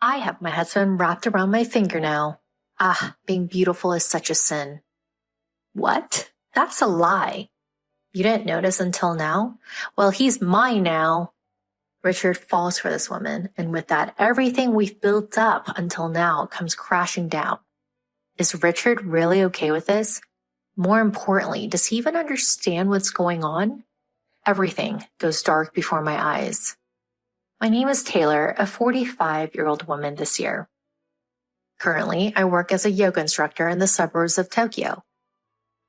I have my husband wrapped around my finger now. Ah, being beautiful is such a sin. What? That's a lie. You didn't notice until now? Well, he's mine now. Richard falls for this woman, and with that, everything we've built up until now comes crashing down. Is Richard really okay with this? More importantly, does he even understand what's going on? Everything goes dark before my eyes. My name is Taylor, a 45-year-old woman this year. Currently, I work as a yoga instructor in the suburbs of Tokyo.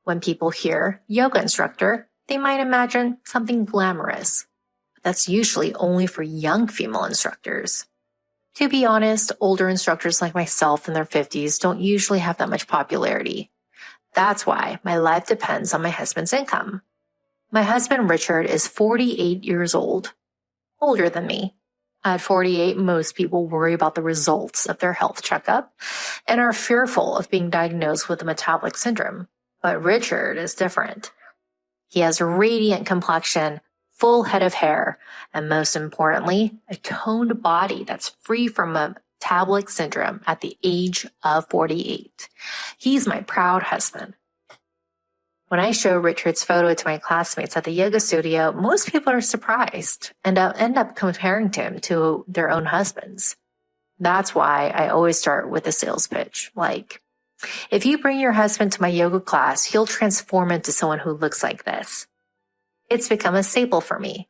When people hear yoga instructor, they might imagine something glamorous. But that's usually only for young female instructors. To be honest, older instructors like myself in their 50s don't usually have that much popularity. That's why my life depends on my husband's income. My husband Richard is 48 years old, older than me. At 48, most people worry about the results of their health checkup and are fearful of being diagnosed with a metabolic syndrome. But Richard is different. He has a radiant complexion, full head of hair, and most importantly, a toned body that's free from a metabolic syndrome at the age of 48. He's my proud husband. When I show Richard's photo to my classmates at the yoga studio, most people are surprised and end up comparing him to their own husbands. That's why I always start with a sales pitch, like, if you bring your husband to my yoga class, he'll transform into someone who looks like this. It's become a staple for me.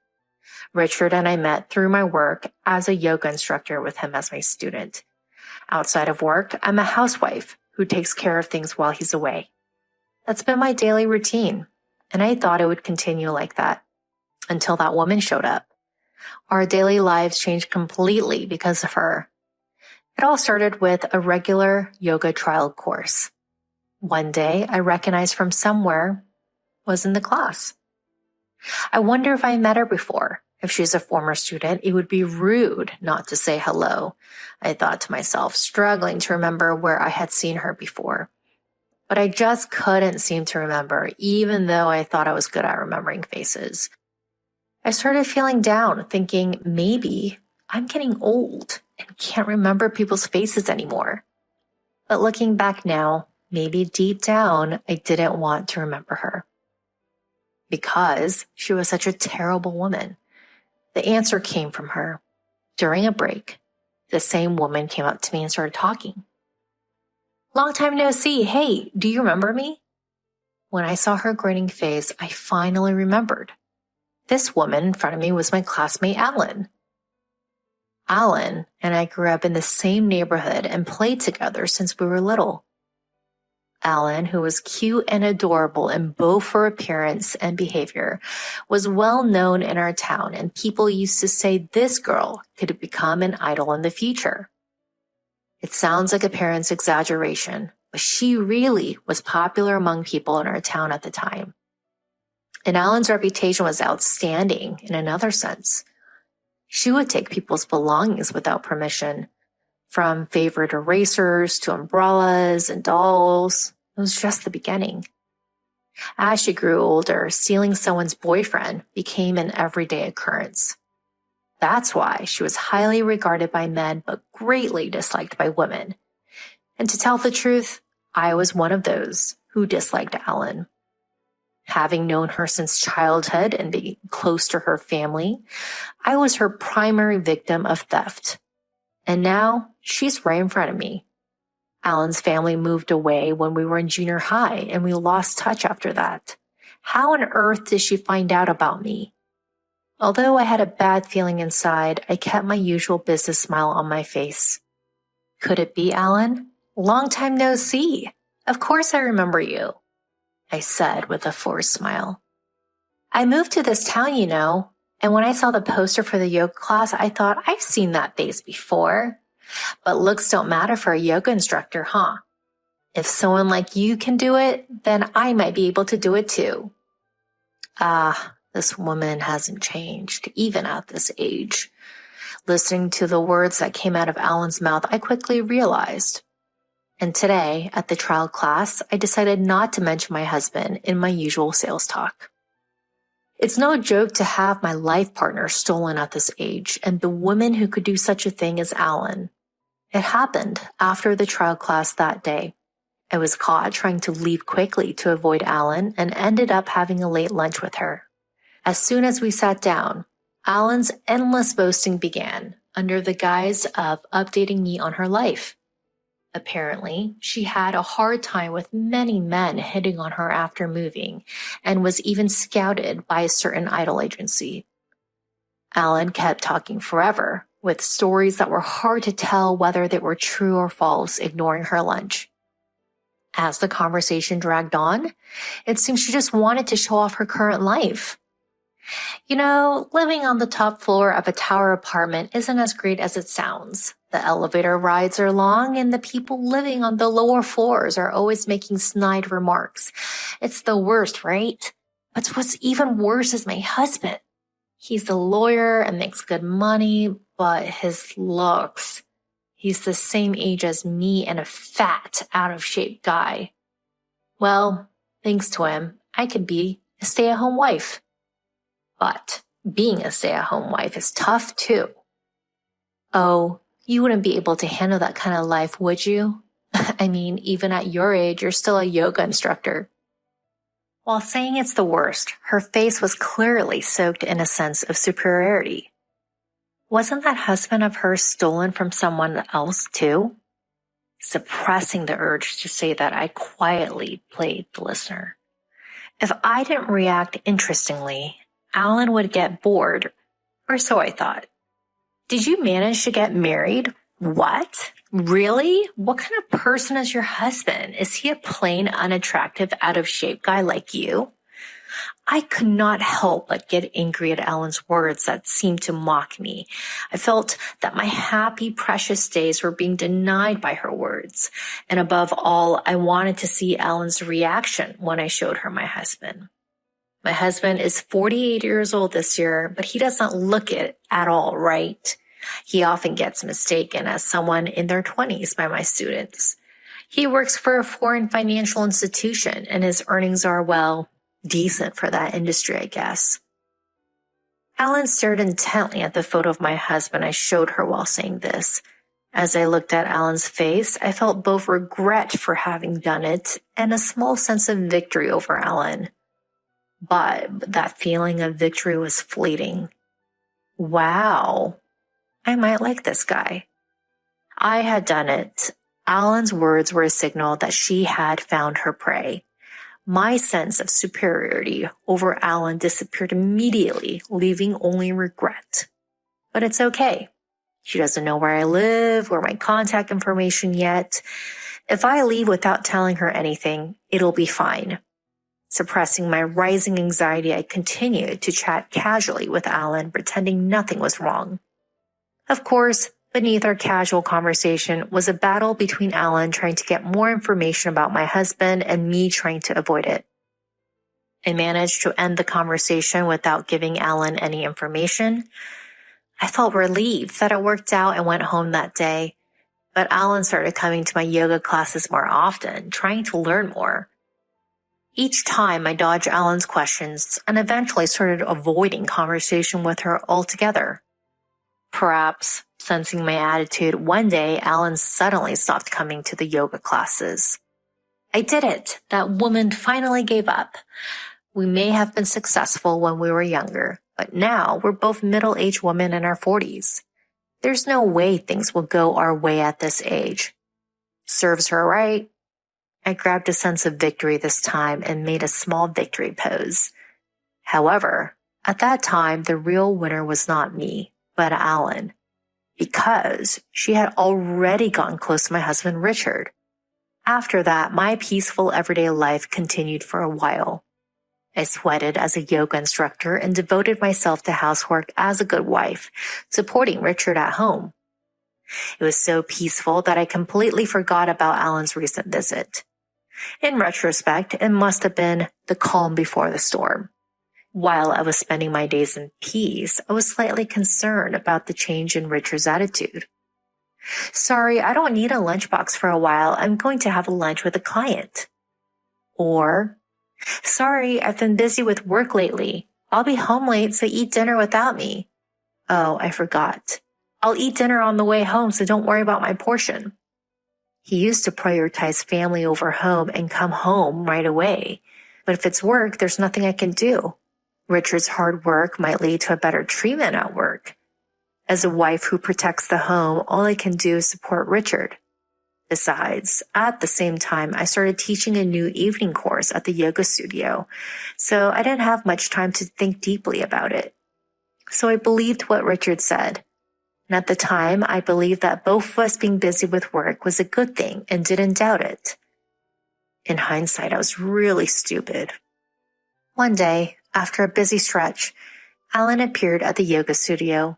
Richard and I met through my work as a yoga instructor with him as my student. Outside of work, I'm a housewife who takes care of things while he's away. That's been my daily routine, and I thought it would continue like that until that woman showed up. Our daily lives changed completely because of her. It all started with a regular yoga trial course. One day, I recognized from somewhere was in the class. I wonder if I met her before. If she's a former student, it would be rude not to say hello, I thought to myself, struggling to remember where I had seen her before. But I just couldn't seem to remember, even though I thought I was good at remembering faces. I started feeling down, thinking maybe I'm getting old and can't remember people's faces anymore. But looking back now, maybe deep down, I didn't want to remember her. Because she was such a terrible woman. The answer came from her. During a break, the same woman came up to me and started talking. Long time no see. Hey, do you remember me? When I saw her grinning face, I finally remembered. This woman in front of me was my classmate, Alan. Alan and I grew up in the same neighborhood and played together since we were little. Alan, who was cute and adorable in both her appearance and behavior, was well known in our town, and people used to say this girl could become an idol in the future. It sounds like a parent's exaggeration, but she really was popular among people in our town at the time. And Alan's reputation was outstanding in another sense. She would take people's belongings without permission, from favorite erasers to umbrellas and dolls. It was just the beginning. As she grew older, stealing someone's boyfriend became an everyday occurrence. That's why she was highly regarded by men but greatly disliked by women. And to tell the truth, I was one of those who disliked Alan. Having known her since childhood and being close to her family, I was her primary victim of theft. And now she's right in front of me. Alan's family moved away when we were in junior high, and we lost touch after that. How on earth did she find out about me? Although I had a bad feeling inside, I kept my usual business smile on my face. Could it be Alan? Long time no see. Of course I remember you, I said with a forced smile. I moved to this town, you know, and when I saw the poster for the yoga class, I thought I've seen that face before. But looks don't matter for a yoga instructor, huh? If someone like you can do it, then I might be able to do it too. This woman hasn't changed, even at this age. Listening to the words that came out of Alan's mouth, I quickly realized. And today, at the trial class, I decided not to mention my husband in my usual sales talk. It's no joke to have my life partner stolen at this age, and the woman who could do such a thing is Alan. It happened after the trial class that day. I was caught trying to leave quickly to avoid Alan and ended up having a late lunch with her. As soon as we sat down, Alan's endless boasting began under the guise of updating me on her life. Apparently, she had a hard time with many men hitting on her after moving and was even scouted by a certain idol agency. Alan kept talking forever, with stories that were hard to tell whether they were true or false, ignoring her lunch. As the conversation dragged on, it seemed she just wanted to show off her current life. You know, living on the top floor of a tower apartment isn't as great as it sounds. The elevator rides are long and the people living on the lower floors are always making snide remarks. It's the worst, right? But what's even worse is my husband. He's a lawyer and makes good money, but his looks. He's the same age as me and a fat, out-of-shape guy. Well, thanks to him, I could be a stay-at-home wife. But being a stay-at-home wife is tough too. Oh, you wouldn't be able to handle that kind of life, would you? I mean, even at your age, you're still a yoga instructor. While saying it's the worst, her face was clearly soaked in a sense of superiority. Wasn't that husband of hers stolen from someone else too? Suppressing the urge to say that, I quietly played the listener. If I didn't react interestingly, Alan would get bored, or so I thought. Did you manage to get married? What? Really? What kind of person is your husband? Is he a plain, unattractive, out-of-shape guy like you? I could not help but get angry at Alan's words that seemed to mock me. I felt that my happy, precious days were being denied by her words. And above all, I wanted to see Alan's reaction when I showed her my husband. My husband is 48 years old this year, but he does not look it at all, right? He often gets mistaken as someone in their 20s by my students. He works for a foreign financial institution, and his earnings are, well, decent for that industry, I guess. Alan stared intently at the photo of my husband I showed her while saying this. As I looked at Alan's face, I felt both regret for having done it and a small sense of victory over Alan. But that feeling of victory was fleeting. Wow, I might like this guy. I had done it. Alan's words were a signal that she had found her prey. My sense of superiority over Alan disappeared immediately, leaving only regret. But it's okay. She doesn't know where I live or my contact information yet. If I leave without telling her anything, it'll be fine. Suppressing my rising anxiety, I continued to chat casually with Alan, pretending nothing was wrong. Of course, beneath our casual conversation was a battle between Alan trying to get more information about my husband and me trying to avoid it. I managed to end the conversation without giving Alan any information. I felt relieved that it worked out and went home that day, but Alan started coming to my yoga classes more often, trying to learn more. Each time I dodged Alan's questions and eventually started avoiding conversation with her altogether. Perhaps, sensing my attitude, one day Alan suddenly stopped coming to the yoga classes. I did it. That woman finally gave up. We may have been successful when we were younger, but now we're both middle-aged women in our 40s. There's no way things will go our way at this age. Serves her right. I grabbed a sense of victory this time and made a small victory pose. However, at that time, the real winner was not me, but Alan, because she had already gotten close to my husband, Richard. After that, my peaceful everyday life continued for a while. I sweated as a yoga instructor and devoted myself to housework as a good wife, supporting Richard at home. It was so peaceful that I completely forgot about Alan's recent visit. In retrospect, it must have been the calm before the storm. While I was spending my days in peace, I was slightly concerned about the change in Richard's attitude. Sorry, I don't need a lunchbox for a while. I'm going to have lunch with a client. Or, sorry, I've been busy with work lately. I'll be home late, so eat dinner without me. Oh, I forgot. I'll eat dinner on the way home, so don't worry about my portion. He used to prioritize family over home and come home right away. But if it's work, there's nothing I can do. Richard's hard work might lead to a better treatment at work. As a wife who protects the home, all I can do is support Richard. Besides, at the same time, I started teaching a new evening course at the yoga studio, so I didn't have much time to think deeply about it. So I believed what Richard said. And at the time, I believed that both of us being busy with work was a good thing and didn't doubt it. In hindsight, I was really stupid. One day, after a busy stretch, Alan appeared at the yoga studio.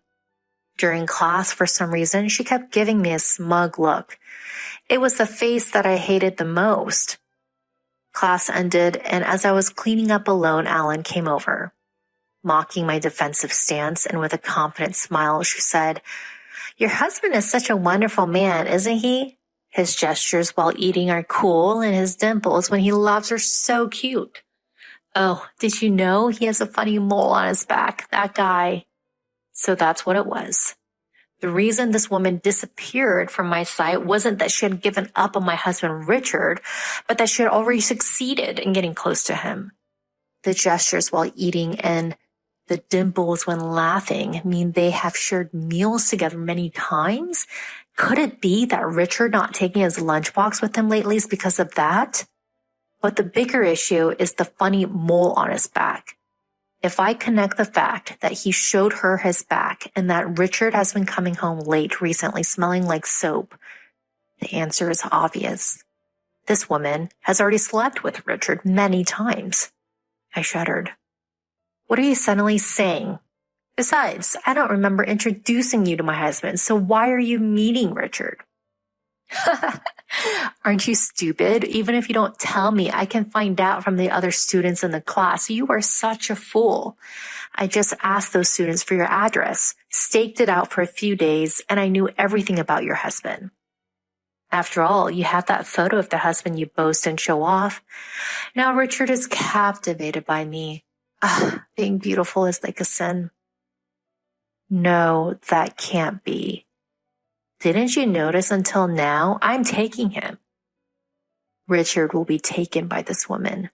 During class, for some reason, she kept giving me a smug look. It was the face that I hated the most. Class ended, and as I was cleaning up alone, Alan came over. Mocking my defensive stance and with a confident smile, she said, "Your husband is such a wonderful man, isn't he? His gestures while eating are cool, and his dimples when he laughs are so cute. Oh, did you know he has a funny mole on his back, that guy?" So that's what it was. The reason this woman disappeared from my sight wasn't that she had given up on my husband Richard, but that she had already succeeded in getting close to him. The gestures while eating and the dimples when laughing mean they have shared meals together many times? Could it be that Richard not taking his lunchbox with him lately is because of that? But the bigger issue is the funny mole on his back. If I connect the fact that he showed her his back and that Richard has been coming home late recently smelling like soap, the answer is obvious. This woman has already slept with Richard many times. I shuddered. What are you suddenly saying? Besides, I don't remember introducing you to my husband, so why are you meeting Richard? Aren't you stupid? Even if you don't tell me, I can find out from the other students in the class. You are such a fool. I just asked those students for your address, staked it out for a few days, and I knew everything about your husband. After all, you have that photo of the husband you boast and show off. Now Richard is captivated by me. Being beautiful is like a sin. No, that can't be. Didn't you notice until now? I'm taking him. Richard will be taken by this woman.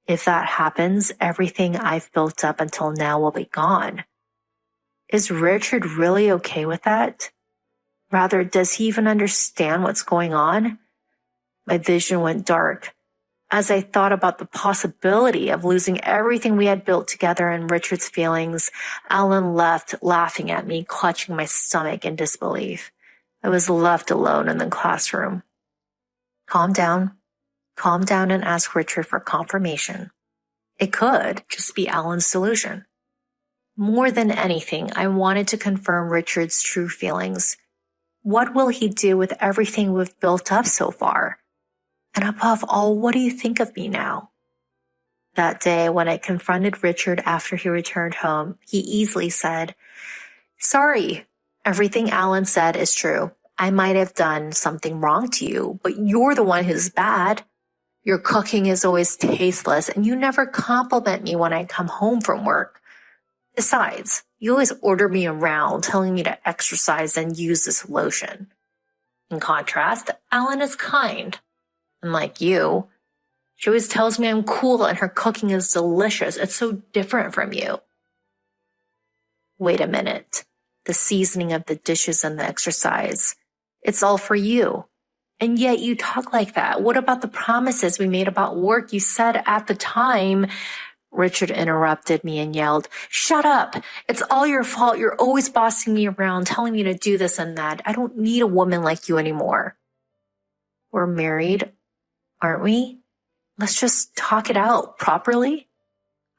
If that happens, everything I've built up until now will be gone. Is Richard really okay with that? Rather, does he even understand what's going on? My vision went dark. As I thought about the possibility of losing everything we had built together and Richard's feelings, Alan left, laughing at me, clutching my stomach in disbelief. I was left alone in the classroom. Calm down and ask Richard for confirmation. It could just be Alan's delusion. More than anything, I wanted to confirm Richard's true feelings. What will he do with everything we've built up so far? And above all, what do you think of me now? That day, when I confronted Richard after he returned home, he easily said, "Sorry, everything Alan said is true. I might have done something wrong to you, but you're the one who's bad. Your cooking is always tasteless, and you never compliment me when I come home from work. Besides, you always order me around, telling me to exercise and use this lotion. In contrast, Alan is kind. Unlike you, she always tells me I'm cool and her cooking is delicious. It's so different from you." Wait a minute. The seasoning of the dishes and the exercise. It's all for you. And yet you talk like that. What about the promises we made about work? You said at the time. Richard interrupted me and yelled, "Shut up. It's all your fault. You're always bossing me around, telling me to do this and that. I don't need a woman like you anymore. We're married, aren't we? Let's just talk it out properly.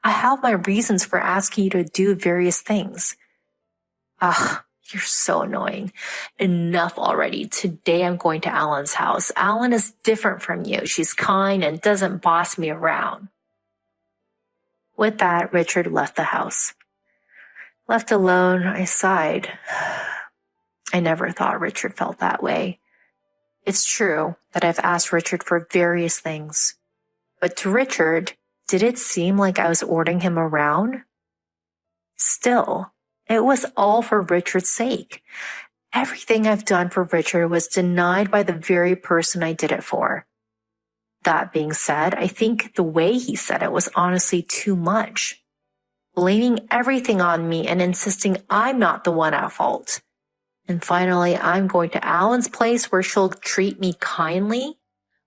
I have my reasons for asking you to do various things." You're so annoying. Enough already. Today I'm going to Alan's house. Alan is different from you. She's kind and doesn't boss me around. With that, Richard left the house. Left alone, I sighed. I never thought Richard felt that way. It's true that I've asked Richard for various things. But to Richard, did it seem like I was ordering him around? Still, It was all for Richard's sake. Everything I've done for Richard was denied by the very person I did it for. That being said, I think the way he said it was honestly too much. Blaming everything on me and insisting I'm not the one at fault. And finally, I'm going to Alan's place where she'll treat me kindly?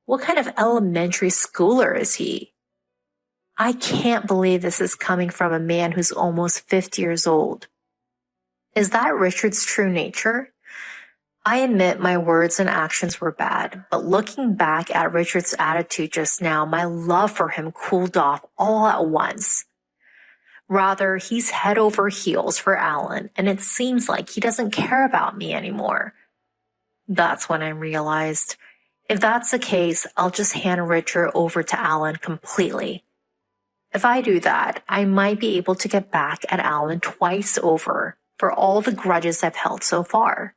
What kind of elementary schooler is he? I can't believe this is coming from a man who's almost 50 years old. Is that Richard's true nature? I admit my words and actions were bad, but looking back at Richard's attitude just now, my love for him cooled off all at once. Rather, he's head over heels for Alan, and it seems like he doesn't care about me anymore. That's when I realized, if that's the case, I'll just hand Richard over to Alan completely. If I do that, I might be able to get back at Alan twice over for all the grudges I've held so far.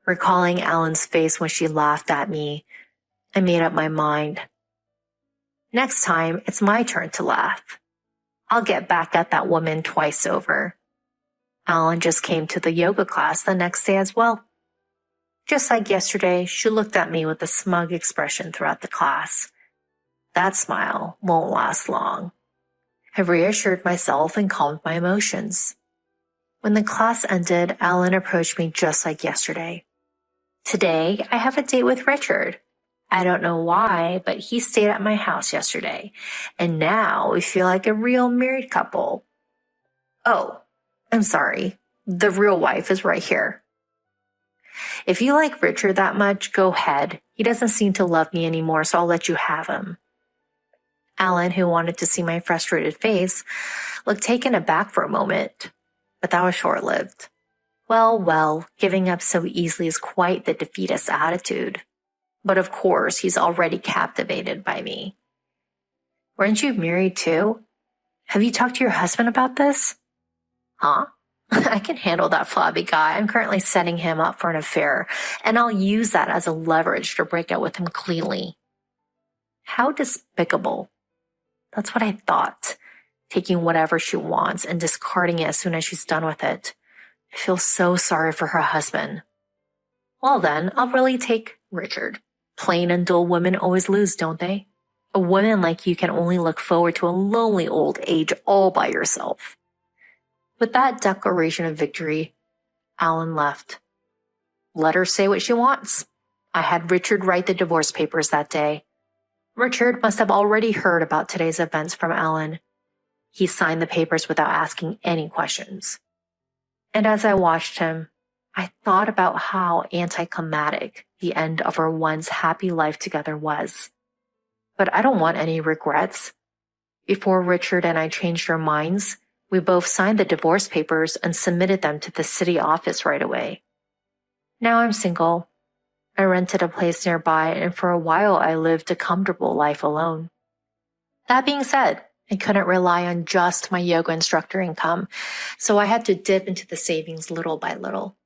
Recalling Alan's face when she laughed at me, I made up my mind. Next time, it's my turn to laugh. I'll get back at that woman twice over. Alan just came to the yoga class the next day as well. Just like yesterday, she looked at me with a smug expression throughout the class. That smile won't last long. I reassured myself and calmed my emotions. When the class ended, Alan approached me just like yesterday. Today, I have a date with Richard. I don't know why, but he stayed at my house yesterday, and now we feel like a real married couple. Oh, I'm sorry. The real wife is right here. If you like Richard that much, go ahead. He doesn't seem to love me anymore, so I'll let you have him. Alan, who wanted to see my frustrated face, looked taken aback for a moment, but that was short-lived. Well, giving up so easily is quite the defeatist attitude. But of course, he's already captivated by me. Weren't you married too? Have you talked to your husband about this? Huh? I can handle that flabby guy. I'm currently setting him up for an affair, and I'll use that as a leverage to break up with him cleanly. How despicable. That's what I thought, taking whatever she wants and discarding it as soon as she's done with it. I feel so sorry for her husband. Well then, I'll really take Richard. Plain and dull women always lose, don't they? A woman like you can only look forward to a lonely old age all by yourself. With that declaration of victory, Alan left. Let her say what she wants. I had Richard write the divorce papers that day. Richard must have already heard about today's events from Alan. He signed the papers without asking any questions. And as I watched him, I thought about how anticlimactic the end of our once happy life together was. But I don't want any regrets. Before Richard and I changed our minds, we both signed the divorce papers and submitted them to the city office right away. Now I'm single. I rented a place nearby, and for a while I lived a comfortable life alone. That being said, I couldn't rely on just my yoga instructor income, so I had to dip into the savings little by little.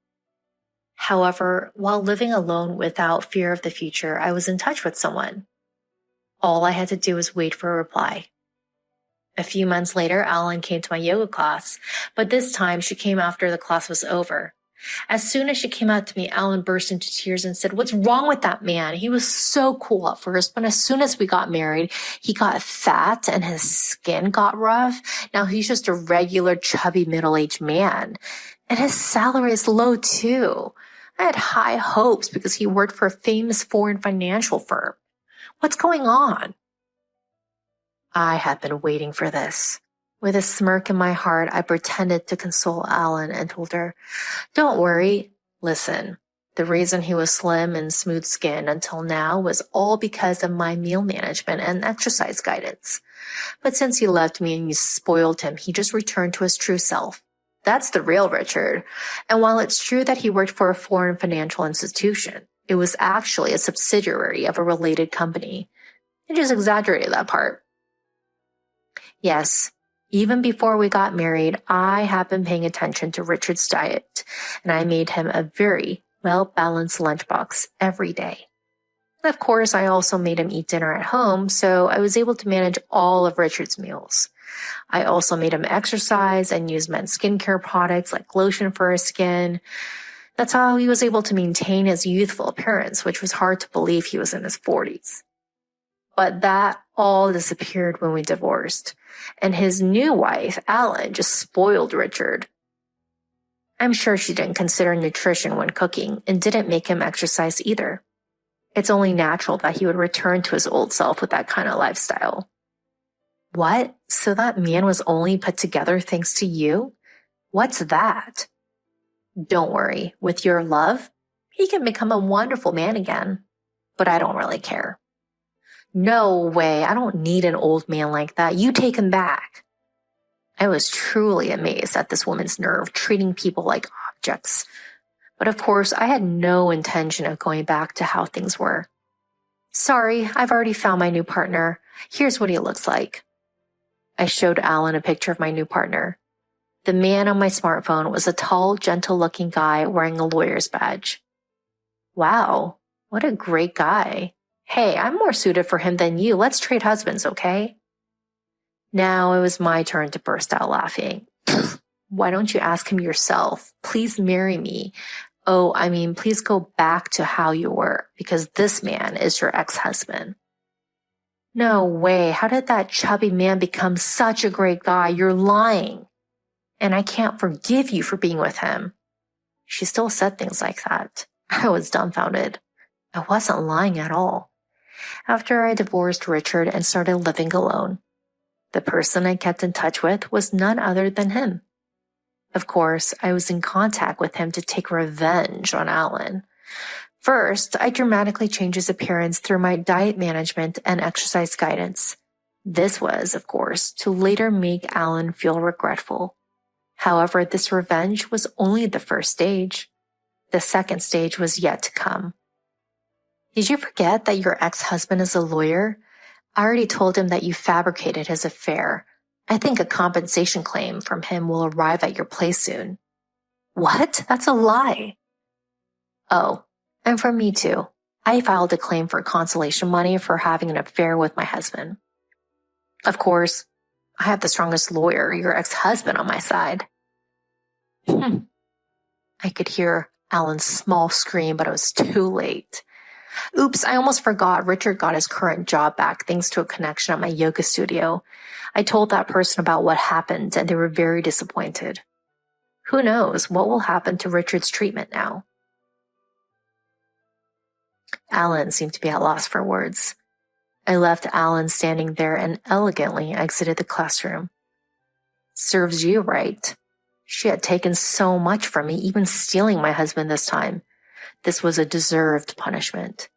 However, while living alone without fear of the future, I was in touch with someone. All I had to do was wait for a reply. A few months later, Alan came to my yoga class, but this time she came after the class was over. As soon as she came out to me, Alan burst into tears and said, "What's wrong with that man? He was so cool at first, but as soon as we got married, he got fat and his skin got rough. Now he's just a regular chubby middle-aged man. And his salary is low too. I had high hopes because he worked for a famous foreign financial firm. What's going on?" I had been waiting for this. With a smirk in my heart, I pretended to console Alan and told her, "Don't worry. Listen, the reason he was slim and smooth-skinned until now was all because of my meal management and exercise guidance. But since he left me and you spoiled him, he just returned to his true self. That's the real Richard. And while it's true that he worked for a foreign financial institution, it was actually a subsidiary of a related company. I just exaggerated that part. Yes. Even before we got married, I have been paying attention to Richard's diet, and I made him a very well-balanced lunchbox every day. Of course, I also made him eat dinner at home, so I was able to manage all of Richard's meals. I also made him exercise and use men's skincare products like lotion for his skin. That's how he was able to maintain his youthful appearance, which was hard to believe he was in his 40s. But that all disappeared when we divorced, and his new wife, Alan, just spoiled Richard. I'm sure she didn't consider nutrition when cooking and didn't make him exercise either. It's only natural that he would return to his old self with that kind of lifestyle. What? So that man was only put together thanks to you? What's that? Don't worry, with your love, he can become a wonderful man again. But I don't really care. No way, I don't need an old man like that. You take him back. I was truly amazed at this woman's nerve treating people like objects. But of course, I had no intention of going back to how things were. Sorry, I've already found my new partner. Here's what he looks like. I showed Alan a picture of my new partner. The man on my smartphone was a tall, gentle-looking guy wearing a lawyer's badge. Wow, what a great guy. Hey, I'm more suited for him than you. Let's trade husbands, okay? Now it was my turn to burst out laughing. Why don't you ask him yourself? Please marry me. Please go back to how you were, because this man is your ex-husband. No way. How did that chubby man become such a great guy? You're lying. And I can't forgive you for being with him. She still said things like that. I was dumbfounded. I wasn't lying at all. After I divorced Richard and started living alone, the person I kept in touch with was none other than him. Of course, I was in contact with him to take revenge on Alan. First, I dramatically changed his appearance through my diet management and exercise guidance. This was, of course, to later make Alan feel regretful. However, this revenge was only the first stage. The second stage was yet to come. Did you forget that your ex-husband is a lawyer? I already told him that you fabricated his affair. I think a compensation claim from him will arrive at your place soon. What? That's a lie. Oh, and from me too. I filed a claim for consolation money for having an affair with my husband. Of course, I have the strongest lawyer, your ex-husband, on my side. I could hear Alan's small scream, but it was too late. Oops, I almost forgot. Richard got his current job back thanks to a connection at my yoga studio. I told that person about what happened, and they were very disappointed. Who knows what will happen to Richard's treatment now? Alan seemed to be at loss for words. I left Alan standing there and elegantly exited the classroom. Serves you right. She had taken so much from me, even stealing my husband this time. This was a deserved punishment.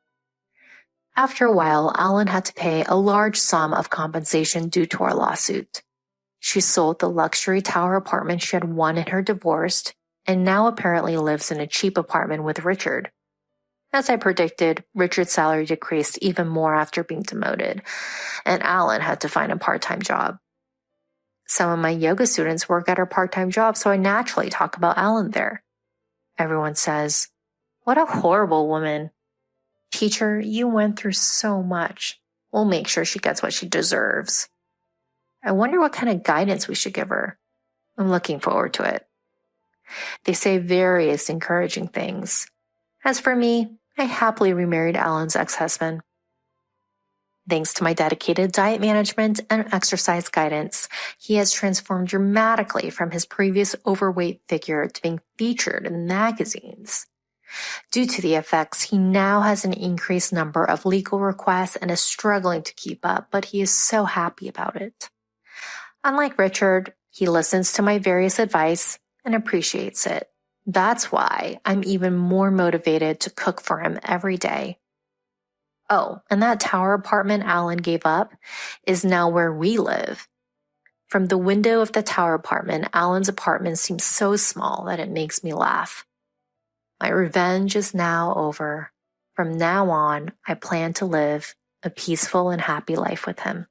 After a while, Alan had to pay a large sum of compensation due to our lawsuit. She sold the luxury tower apartment she had won in her divorce and now apparently lives in a cheap apartment with Richard. As I predicted, Richard's salary decreased even more after being demoted, and Alan had to find a part-time job. Some of my yoga students work at her part-time job, so I naturally talk about Alan there. Everyone says, "What a horrible woman. Teacher, you went through so much. We'll make sure she gets what she deserves." I wonder what kind of guidance we should give her. I'm looking forward to it. They say various encouraging things. As for me, I happily remarried Alan's ex-husband. Thanks to my dedicated diet management and exercise guidance, he has transformed dramatically from his previous overweight figure to being featured in magazines. Due to the effects, he now has an increased number of legal requests and is struggling to keep up, but he is so happy about it. Unlike Richard, he listens to my various advice and appreciates it. That's why I'm even more motivated to cook for him every day. Oh, and that tower apartment Alan gave up is now where we live. From the window of the tower apartment, Alan's apartment seems so small that it makes me laugh. My revenge is now over. From now on, I plan to live a peaceful and happy life with him.